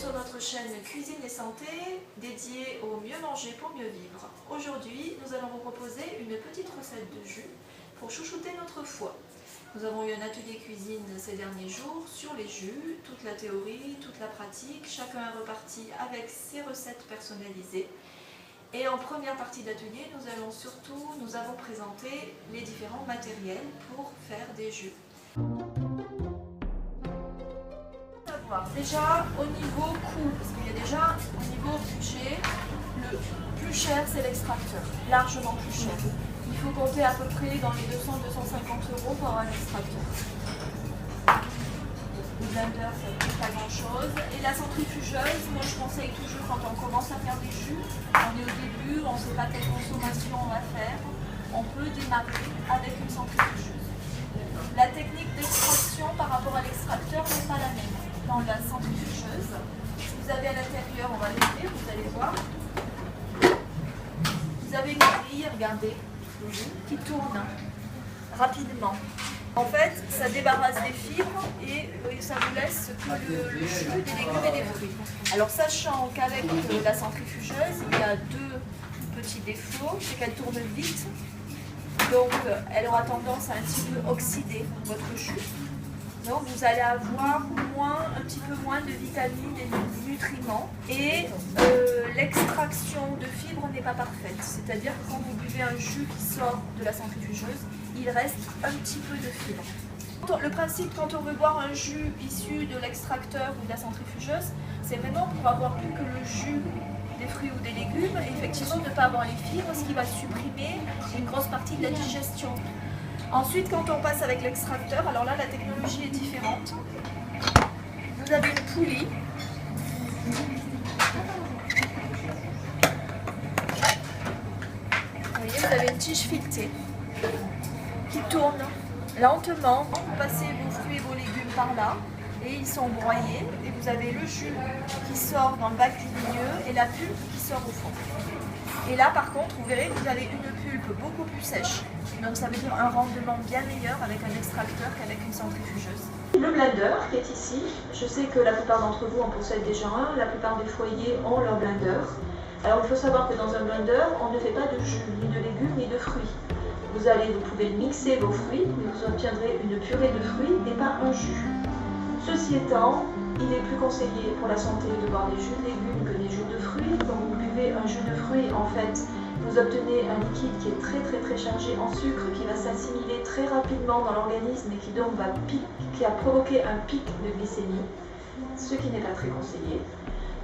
sur notre chaîne Cuisine et Santé, dédiée au mieux manger pour mieux vivre. Aujourd'hui, nous allons vous proposer une petite recette de jus pour chouchouter notre foie. Nous avons eu un atelier cuisine ces derniers jours sur les jus, toute la théorie, toute la pratique, chacun est reparti avec ses recettes personnalisées. Et en première partie d'atelier, nous avons présenté les différents matériels pour faire des jus. Déjà au niveau coût, parce qu'il y a déjà au niveau budget, le plus cher c'est l'extracteur, largement plus cher. Il faut compter à peu près dans les 200-250 € pour un extracteur. Le blender ça ne coûte pas grand chose. Et la centrifugeuse, moi je conseille toujours quand on commence à faire des jus, on est au début, on ne sait pas quelle consommation on va faire, on peut démarrer avec une centrifugeuse. La technique d'extraction par rapport à l'extracteur n'est pas la même. Dans la centrifugeuse, si vous avez à l'intérieur, on va l'ouvrir, vous allez voir. Vous avez une grille, regardez, qui tourne rapidement. En fait, ça débarrasse des fibres et ça vous laisse que le jus, des légumes et des fruits. Alors sachant qu'avec la centrifugeuse, il y a deux petits défauts, c'est qu'elle tourne vite. Donc elle aura tendance à un petit peu oxyder votre jus. Donc vous allez avoir un petit peu moins de vitamines et de nutriments. Et l'extraction de fibres n'est pas parfaite. C'est-à-dire que quand vous buvez un jus qui sort de la centrifugeuse, il reste un petit peu de fibres. Le principe quand on veut boire un jus issu de l'extracteur ou de la centrifugeuse, c'est vraiment pour avoir plus que le jus des fruits ou des légumes, et effectivement ne pas avoir les fibres, ce qui va supprimer une grosse partie de la digestion. Ensuite, quand on passe avec l'extracteur, alors là, la technologie est différente. Vous avez une poulie. Vous voyez, vous avez une tige filetée qui tourne lentement. Vous passez vos fruits et vos légumes par là et ils sont broyés. Et vous avez le jus qui sort dans le bac du milieu et la pulpe qui sort au fond. Et là, par contre, vous verrez que vous avez une pulpe beaucoup plus sèche. Donc ça veut dire un rendement bien meilleur avec un extracteur qu'avec une centrifugeuse. Le blender qui est ici, je sais que la plupart d'entre vous en possèdent déjà un, la plupart des foyers ont leur blender. Alors il faut savoir que dans un blender, on ne fait pas de jus, ni de légumes, ni de fruits. Vous pouvez mixer vos fruits, mais vous obtiendrez une purée de fruits et pas un jus. Ceci étant, il est plus conseillé pour la santé de boire des jus de légumes que des jus de fruits. Quand vous buvez un jus de fruits, en fait, vous obtenez un liquide qui est très chargé en sucre, qui va s'assimiler très rapidement dans l'organisme et qui donc qui a provoqué un pic de glycémie, ce qui n'est pas très conseillé.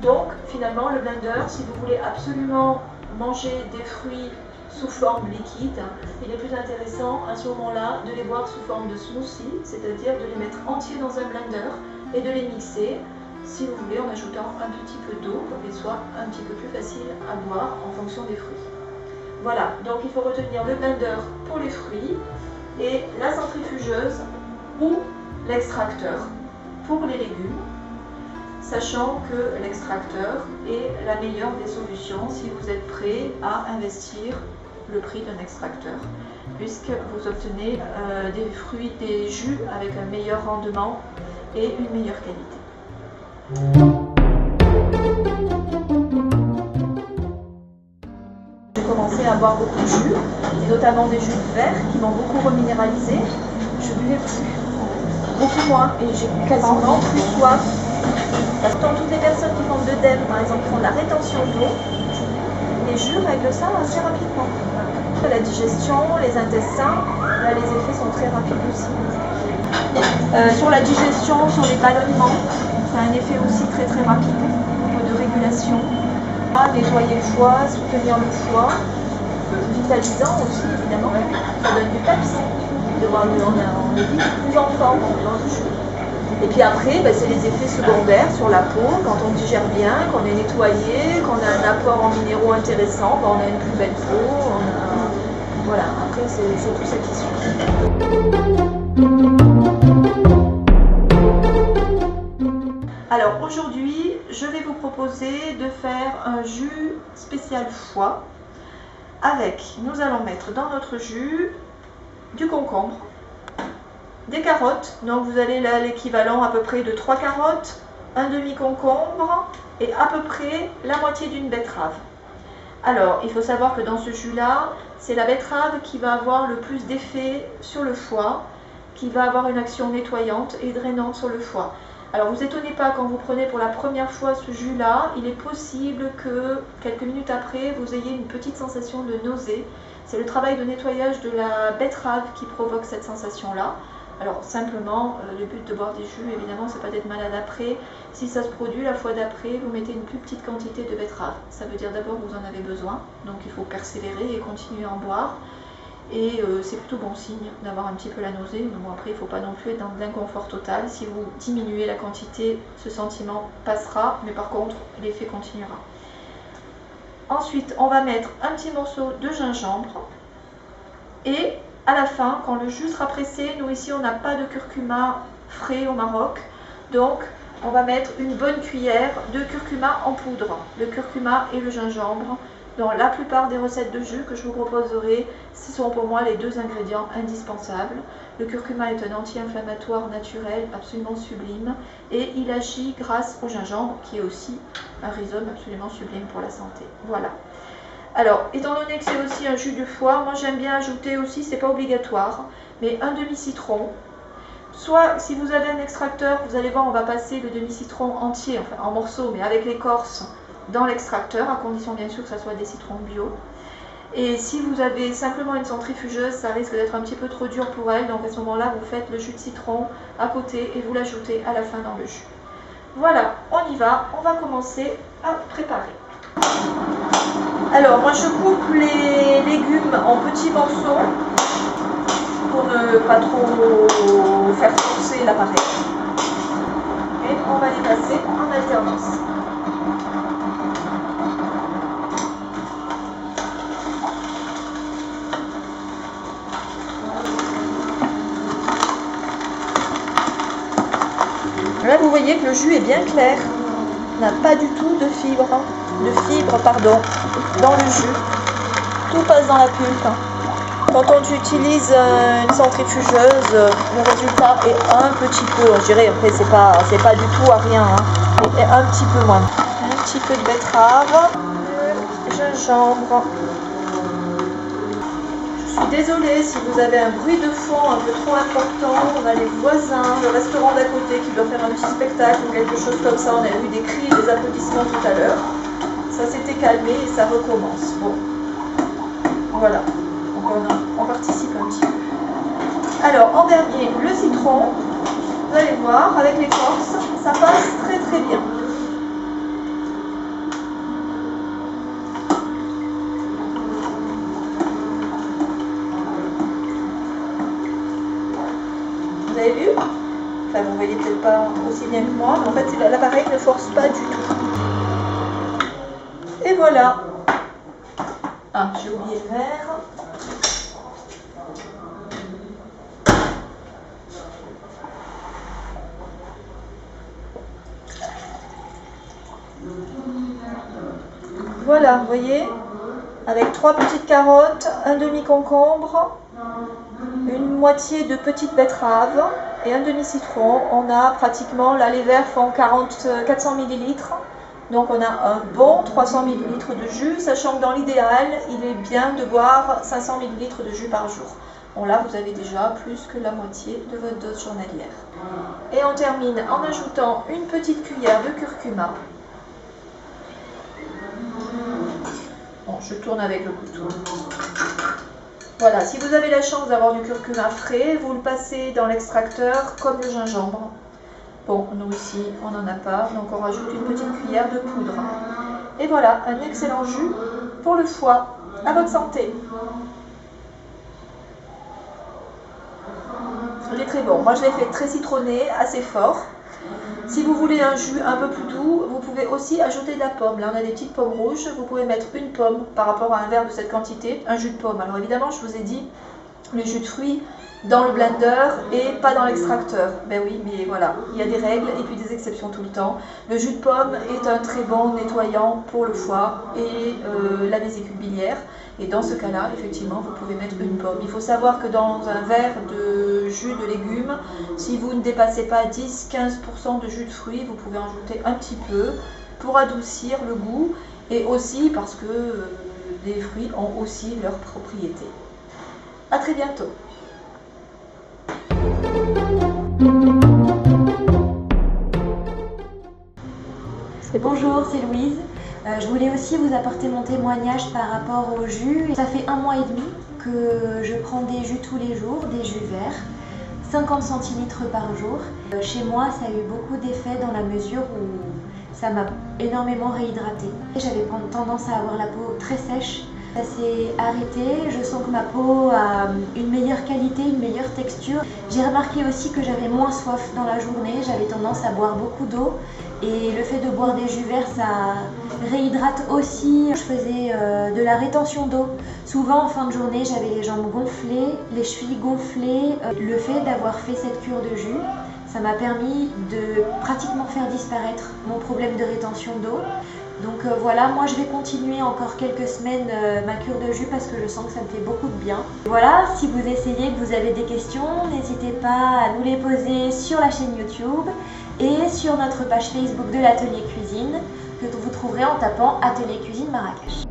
Donc finalement le blender, si vous voulez absolument manger des fruits sous forme liquide, il est plus intéressant à ce moment-là de les boire sous forme de smoothie, c'est-à-dire de les mettre entiers dans un blender et de les mixer, si vous voulez, en ajoutant un petit peu d'eau pour qu'ils soient un petit peu plus faciles à boire en fonction des fruits. Voilà, donc il faut retenir le blender pour les fruits et la centrifugeuse ou l'extracteur pour les légumes, sachant que l'extracteur est la meilleure des solutions si vous êtes prêt à investir le prix d'un extracteur, puisque vous obtenez des fruits, des jus avec un meilleur rendement et une meilleure qualité. J'ai commencé à boire beaucoup de jus, et notamment des jus verts qui m'ont beaucoup reminéralisé. Je buvais plus, beaucoup moins, et j'ai quasiment plus soif. Pourtant, toutes les personnes qui font de l'œdème, par exemple, qui font de la rétention d'eau, les jus règlent ça assez rapidement. La digestion, les intestins, là, les effets sont très rapides aussi. Sur la digestion, sur les ballonnements, ça a un effet aussi très rapide au niveau de régulation. Nettoyer le foie, soutenir le foie, vitalisant aussi évidemment, ça donne du peps. On est vite plus en forme en buvant du jus. Et puis après, c'est les effets secondaires sur la peau, quand on digère bien, qu'on est nettoyé, qu'on a un apport en minéraux intéressant, on a une plus belle peau, voilà, après c'est tout ça qui suit. Alors aujourd'hui, je vais vous proposer de faire un jus spécial foie avec, nous allons mettre dans notre jus du concombre, des carottes, donc vous avez là l'équivalent à peu près de 3 carottes, un demi-concombre et à peu près la moitié d'une betterave. Alors, il faut savoir que dans ce jus-là, c'est la betterave qui va avoir le plus d'effet sur le foie, qui va avoir une action nettoyante et drainante sur le foie. Alors, vous étonnez pas quand vous prenez pour la première fois ce jus-là, il est possible que quelques minutes après, vous ayez une petite sensation de nausée. C'est le travail de nettoyage de la betterave qui provoque cette sensation-là. Alors simplement, le but de boire des jus, évidemment, c'est pas d'être malade après. Si ça se produit la fois d'après, vous mettez une plus petite quantité de betterave. Ça veut dire d'abord que vous en avez besoin, donc il faut persévérer et continuer à en boire. Et c'est plutôt bon signe d'avoir un petit peu la nausée. Mais bon, après, il ne faut pas non plus être dans de l'inconfort total. Si vous diminuez la quantité, ce sentiment passera, mais par contre, l'effet continuera. Ensuite, on va mettre un petit morceau de gingembre et à la fin, quand le jus sera pressé, nous ici on n'a pas de curcuma frais au Maroc, donc on va mettre une bonne cuillère de curcuma en poudre. Le curcuma et le gingembre, dans la plupart des recettes de jus que je vous proposerai, ce sont pour moi les deux ingrédients indispensables. Le curcuma est un anti-inflammatoire naturel absolument sublime et il agit grâce au gingembre qui est aussi un rhizome absolument sublime pour la santé. Voilà. Alors, étant donné que c'est aussi un jus de foie, moi j'aime bien ajouter aussi, c'est pas obligatoire, mais un demi-citron. Soit, si vous avez un extracteur, vous allez voir, on va passer le demi-citron entier, enfin en morceaux, mais avec l'écorce, dans l'extracteur, à condition bien sûr que ça soit des citrons bio. Et si vous avez simplement une centrifugeuse, ça risque d'être un petit peu trop dur pour elle, donc à ce moment-là, vous faites le jus de citron à côté et vous l'ajoutez à la fin dans le jus. Voilà, on y va, on va commencer à préparer. Alors moi je coupe les légumes en petits morceaux pour ne pas trop faire forcer l'appareil. Et on va les passer en alternance. Là vous voyez que le jus est bien clair, il n'a pas du tout de fibres. Dans le jus, tout passe dans la pulpe. Quand on utilise une centrifugeuse, le résultat est un petit peu, je dirais, après c'est pas du tout à rien, hein, mais un petit peu moins. Un petit peu de betterave, gingembre. Je suis désolée si vous avez un bruit de fond un peu trop important. On a les voisins, le restaurant d'à côté qui doit faire un petit spectacle ou quelque chose comme ça. On a eu des cris et des applaudissements tout à l'heure. Ça s'était calmé et ça recommence. Bon, voilà, donc on participe un petit peu. Alors, en dernier, le citron. Vous allez voir, avec l'écorce, ça passe très très bien. Vous avez vu? Enfin, vous voyez peut-être pas aussi bien que moi, mais en fait, l'appareil ne force pas du tout. Et voilà. Ah, j'ai oublié le verre. Voilà, vous voyez, avec 3 petites carottes, un demi-concombre, une moitié de petite betterave et un demi-citron, on a pratiquement, là les verres font 400 ml. Donc on a un bon 300 ml de jus, sachant que dans l'idéal, il est bien de boire 500 ml de jus par jour. Bon là, vous avez déjà plus que la moitié de votre dose journalière. Et on termine en ajoutant une petite cuillère de curcuma. Bon, je tourne avec le couteau. Voilà, si vous avez la chance d'avoir du curcuma frais, vous le passez dans l'extracteur comme le gingembre. Bon, nous ici, on n'en a pas, donc on rajoute une petite cuillère de poudre. Et voilà, un excellent jus pour le foie. À votre santé. Il est très bon. Moi, je l'ai fait très citronné, assez fort. Si vous voulez un jus un peu plus doux, vous pouvez aussi ajouter de la pomme. Là, on a des petites pommes rouges. Vous pouvez mettre une pomme par rapport à un verre de cette quantité, un jus de pomme. Alors évidemment, je vous ai dit, le jus de fruits dans le blender et pas dans l'extracteur. Ben oui, mais voilà, il y a des règles et puis des exceptions tout le temps. Le jus de pomme est un très bon nettoyant pour le foie et la vésicule biliaire. Et dans ce cas-là, effectivement, vous pouvez mettre une pomme. Il faut savoir que dans un verre de jus de légumes, si vous ne dépassez pas 10-15% de jus de fruits, vous pouvez en ajouter un petit peu pour adoucir le goût et aussi parce que les fruits ont aussi leurs propriétés. À très bientôt. Bonjour, c'est Louise. Je voulais aussi vous apporter mon témoignage par rapport au jus. Ça fait 1 mois et demi que je prends des jus tous les jours, des jus verts, 50 centilitres par jour. Chez moi, ça a eu beaucoup d'effets dans la mesure où ça m'a énormément réhydratée. J'avais tendance à avoir la peau très sèche. Ça s'est arrêté, je sens que ma peau a une meilleure qualité, une meilleure texture. J'ai remarqué aussi que j'avais moins soif dans la journée, j'avais tendance à boire beaucoup d'eau et le fait de boire des jus verts, ça réhydrate aussi. Je faisais de la rétention d'eau. Souvent en fin de journée, j'avais les jambes gonflées, les chevilles gonflées. Le fait d'avoir fait cette cure de jus, ça m'a permis de pratiquement faire disparaître mon problème de rétention d'eau. Donc voilà, moi je vais continuer encore quelques semaines ma cure de jus parce que je sens que ça me fait beaucoup de bien. Voilà, si vous essayez, que vous avez des questions, n'hésitez pas à nous les poser sur la chaîne YouTube et sur notre page Facebook de l'Atelier Cuisine que vous trouverez en tapant Atelier Cuisine Marrakech.